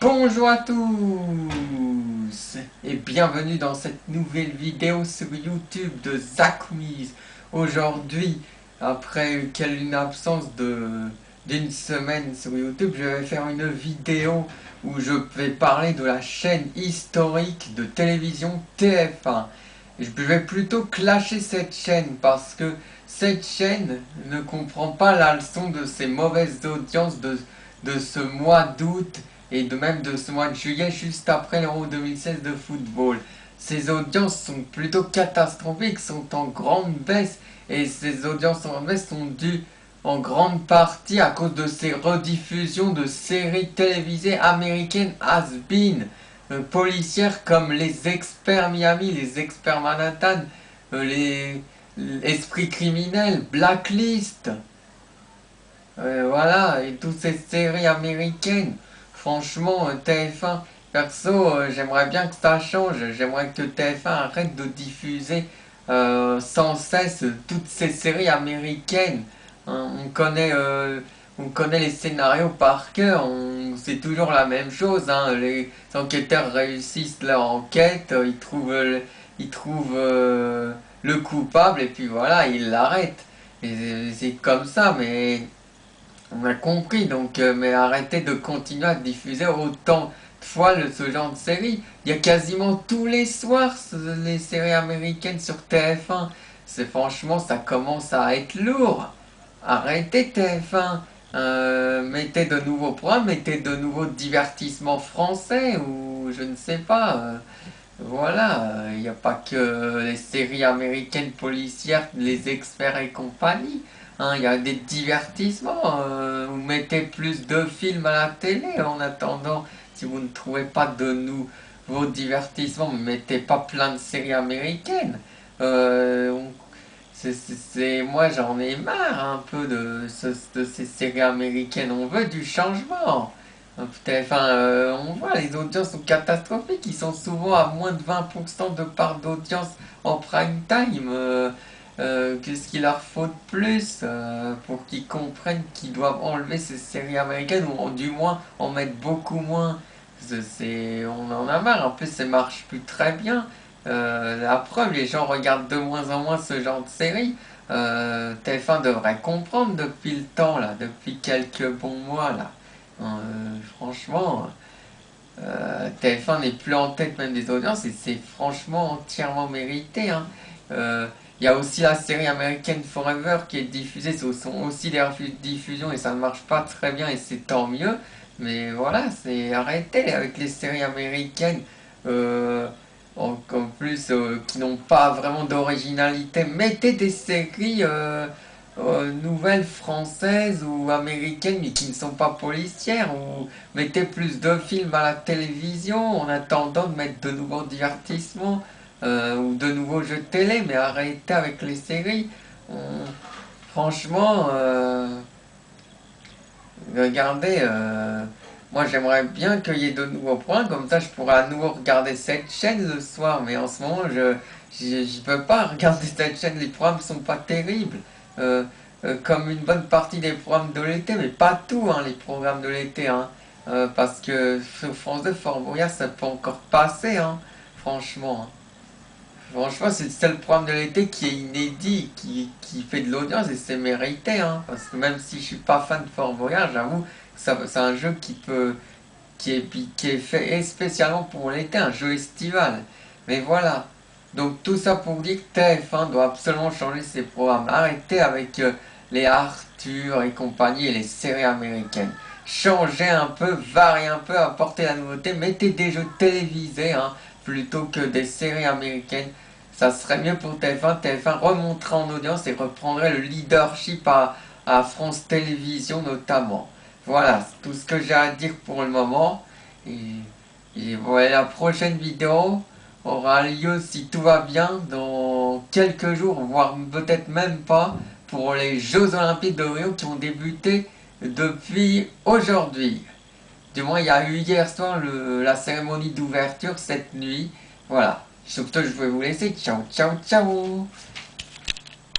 Bonjour à tous et bienvenue dans cette nouvelle vidéo sur YouTube de Zakoumise. Aujourd'hui, après une absence d'une semaine sur YouTube, je vais faire une vidéo où je vais parler de la chaîne historique de télévision TF1. Je vais plutôt clasher cette chaîne parce que cette chaîne ne comprend pas la leçon de ces mauvaises audiences de ce mois d'août et de même de ce mois de juillet juste après l'Euro 2016 de football. Ces audiences sont plutôt catastrophiques, sont en grande baisse et ces audiences en baisse sont dues en grande partie à cause de ces rediffusions de séries télévisées américaines has-been, policières comme Les Experts Miami, Les Experts Manhattan, les Esprits criminels, Blacklist, voilà, et toutes ces séries américaines. Franchement, TF1, perso, j'aimerais bien que ça change. J'aimerais que TF1 arrête de diffuser sans cesse toutes ces séries américaines. Hein, on connaît les scénarios par cœur, c'est toujours la même chose. Hein, les enquêteurs réussissent leur enquête, ils trouvent le coupable et puis voilà, ils l'arrêtent. Et c'est comme ça, mais on a compris, donc, mais arrêtez de continuer à diffuser autant de fois ce genre de série. Il y a quasiment tous les soirs les séries américaines sur TF1. C'est franchement, ça commence à être lourd. Arrêtez TF1. Mettez de nouveaux programmes, mettez de nouveaux divertissements français ou je ne sais pas. Voilà, il n'y a pas que les séries américaines policières, les experts et compagnie. Hein, il y a des divertissements. Vous mettez plus de films à la télé en attendant. Si vous ne trouvez pas de nouveaux divertissements, mettez pas plein de séries américaines. Euh, on- moi j'en ai marre un peu de ces séries américaines. On veut du changement. Enfin, on voit les audiences sont catastrophiques, ils sont souvent à moins de 20% de part d'audience en prime time. Qu'est-ce qu'il leur faut de plus pour qu'ils comprennent qu'ils doivent enlever ces séries américaines ou du moins en mettre beaucoup moins. On en a marre, en plus ça marche plus très bien. La preuve, les gens regardent de moins en moins ce genre de séries. TF1 devrait comprendre depuis le temps, là, depuis quelques bons mois, là. Franchement, TF1 n'est plus en tête même des audiences et c'est franchement entièrement mérité. Hein. Il y a aussi la série américaine Forever qui est diffusée, ce sont aussi des diffusions et ça ne marche pas très bien et c'est tant mieux. Mais voilà, c'est arrêté avec les séries américaines en plus qui n'ont pas vraiment d'originalité. Mettez des séries nouvelles françaises ou américaines mais qui ne sont pas policières ou mettez plus de films à la télévision en attendant de mettre de nouveaux divertissements ou de nouveaux jeux de télé, mais arrêtez avec les séries. Franchement, regardez, moi j'aimerais bien qu'il y ait de nouveaux points, comme ça je pourrais à nouveau regarder cette chaîne le soir, mais en ce moment je peux pas regarder cette chaîne, les programmes sont pas terribles. Euh, comme une bonne partie des programmes de l'été, mais pas tout, hein, les programmes de l'été, hein. Parce que sur France 2, Fort Boyard, ça peut encore passer, hein, franchement. Hein. Franchement, c'est le seul programme de l'été qui est inédit, qui fait de l'audience et c'est mérité, hein, parce que même si je suis pas fan de Fort Boyard, j'avoue que c'est un jeu qui est fait spécialement pour l'été, un jeu estival. Mais voilà. Donc tout ça pour dire que TF1 doit absolument changer ses programmes. Arrêtez avec les Arthur et compagnie et les séries américaines. Changez un peu, variez un peu, apportez la nouveauté, mettez des jeux télévisés hein, plutôt que des séries américaines. Ça serait mieux pour TF1. TF1 remonterait en audience et reprendrait le leadership à France Télévisions notamment. Voilà, c'est tout ce que j'ai à dire pour le moment. Et, et voilà, la prochaine vidéo aura lieu si tout va bien dans quelques jours, voire peut-être même pas, pour les Jeux Olympiques de Rio qui ont débuté depuis aujourd'hui. Du moins, il y a eu hier soir la cérémonie d'ouverture cette nuit. Voilà. Sur ce, je vais vous laisser. Ciao, ciao, ciao.